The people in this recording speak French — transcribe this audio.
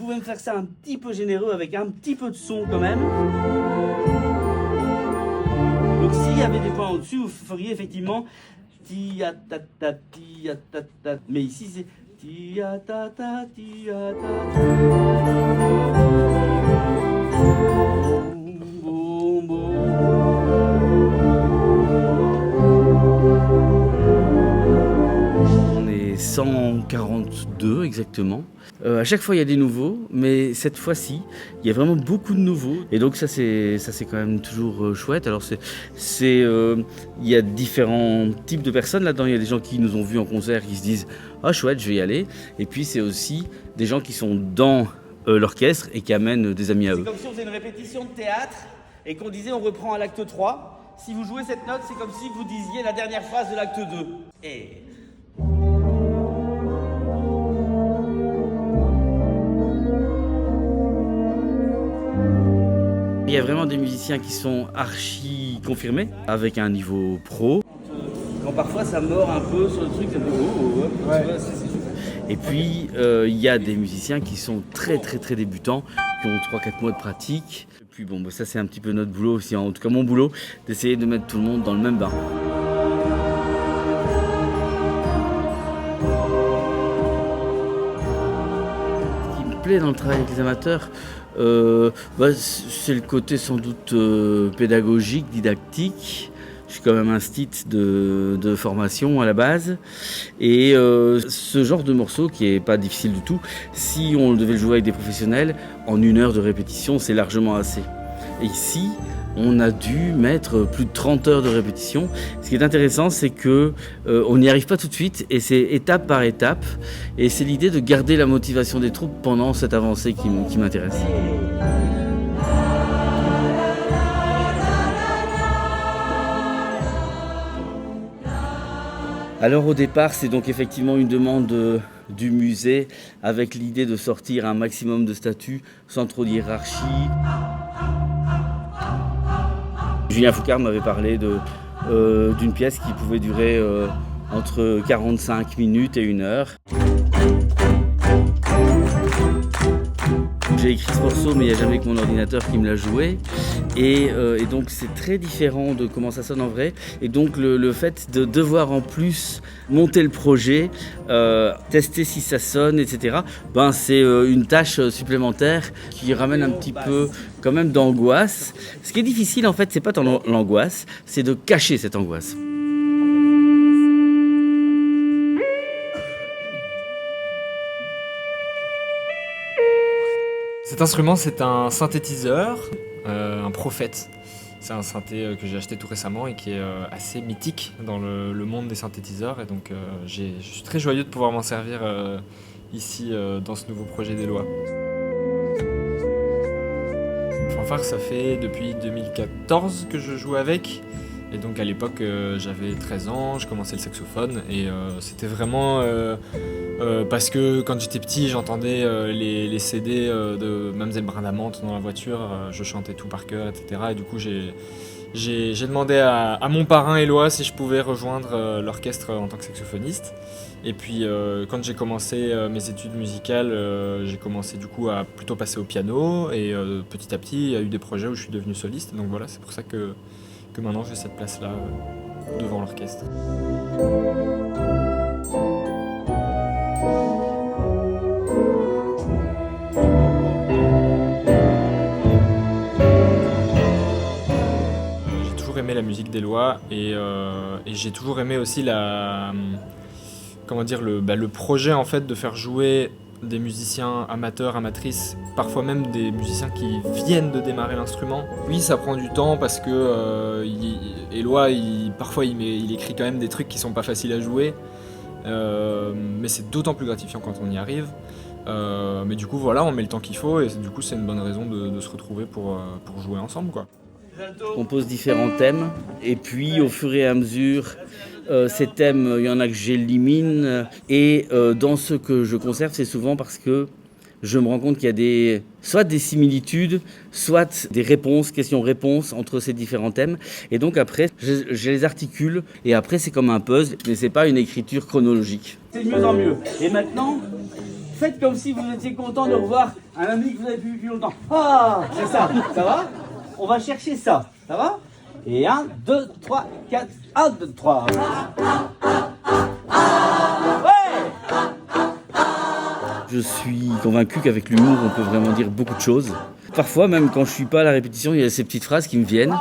pouvez me faire ça un petit peu généreux avec un petit peu de son quand même. Donc s'il y avait des points au-dessus, vous feriez effectivement ti-a-ta-ta, ti-a-ta-ta. Mais ici c'est ti-a-ta-ta, ti-a-ta-ta. Boum, boum, boum. On est 142 exactement. À chaque fois il y a des nouveaux, mais cette fois-ci il y a vraiment beaucoup de nouveaux et donc ça c'est quand même toujours chouette. Alors il y a différents types de personnes là-dedans. Il y a des gens qui nous ont vus en concert qui se disent ah chouette je vais y aller, et puis c'est aussi des gens qui sont dans l'orchestre et qui amènent des amis à eux. C'est comme si on faisait une répétition de théâtre et qu'on disait on reprend à l'acte 3. Si vous jouez cette note, c'est comme si vous disiez la dernière phrase de l'acte 2. Et il y a vraiment des musiciens qui sont archi confirmés, avec un niveau pro. Quand parfois ça mord un peu sur le truc, ça fait ouais. C'est super. Et puis il y a des musiciens qui sont très débutants, qui ont 3-4 mois de pratique. Et puis bon, ça c'est un petit peu notre boulot aussi, en tout cas mon boulot, d'essayer de mettre tout le monde dans le même bain. Ce qui me plaît dans le travail avec les amateurs, c'est le côté sans doute pédagogique, didactique. Je suis quand même un stit de formation à la base. Et ce genre de morceau qui est pas difficile du tout, si on devait le jouer avec des professionnels, en 1 heure de répétition, c'est largement assez. Et ici, on a dû mettre plus de 30 heures de répétition. Ce qui est intéressant, c'est que on n'y arrive pas tout de suite et c'est étape par étape. Et c'est l'idée de garder la motivation des troupes pendant cette avancée qui m'intéresse. Alors au départ, c'est donc effectivement une demande du musée avec l'idée de sortir un maximum de statuts sans trop de hiérarchie. Julien Foucard m'avait parlé d'une pièce qui pouvait durer entre 45 minutes et 1 heure. J'ai écrit ce morceau, mais il n'y a jamais que mon ordinateur qui me l'a joué. Et donc c'est très différent de comment ça sonne en vrai. Et donc le fait de devoir en plus monter le projet, tester si ça sonne, etc., c'est une tâche supplémentaire qui ramène un petit peu quand même d'angoisse. Ce qui est difficile en fait, c'est pas tant l'angoisse, c'est de cacher cette angoisse. Cet instrument, c'est un synthétiseur, un Prophète. C'est un synthé que j'ai acheté tout récemment et qui est assez mythique dans le monde des synthétiseurs. Et donc, je suis très joyeux de pouvoir m'en servir ici dans ce nouveau projet d'Éloi. Fanfare, ça fait depuis 2014 que je joue avec. Et donc à l'époque, j'avais 13 ans, je commençais le saxophone et c'était vraiment parce que quand j'étais petit, j'entendais les CD de Mamselle Brindamante dans la voiture, je chantais tout par cœur, etc. Et du coup, j'ai demandé à mon parrain Éloi si je pouvais rejoindre l'orchestre en tant que saxophoniste. Et puis quand j'ai commencé mes études musicales, j'ai commencé du coup à plutôt passer au piano et petit à petit, il y a eu des projets où je suis devenu soliste. Donc voilà, c'est pour ça que maintenant j'ai cette place-là devant l'orchestre. J'ai toujours aimé la musique d'Éloi et j'ai toujours aimé aussi le projet en fait de faire jouer des musiciens amateurs, amatrices, parfois même des musiciens qui viennent de démarrer l'instrument. Oui, ça prend du temps parce que Éloi, parfois il écrit quand même des trucs qui sont pas faciles à jouer, mais c'est d'autant plus gratifiant quand on y arrive. Mais du coup, voilà, on met le temps qu'il faut et du coup, c'est une bonne raison de se retrouver pour jouer ensemble, quoi. On compose différents thèmes et puis au fur et à mesure, ces thèmes, il y en a que j'élimine et dans ce que je conserve, c'est souvent parce que je me rends compte qu'il y a soit des similitudes, soit des questions-réponses entre ces différents thèmes. Et donc après, je les articule et après c'est comme un puzzle, mais c'est pas une écriture chronologique. C'est de mieux en mieux. Et maintenant, faites comme si vous étiez content de revoir un ami que vous avez vu depuis longtemps. Ah, c'est ça, ça va? On va chercher ça, ça va? Et 1, 2, 3, 4, 1, 2, 3. Je suis convaincu qu'avec l'humour, on peut vraiment dire beaucoup de choses. Parfois, même quand je suis pas à la répétition, il y a ces petites phrases qui me viennent.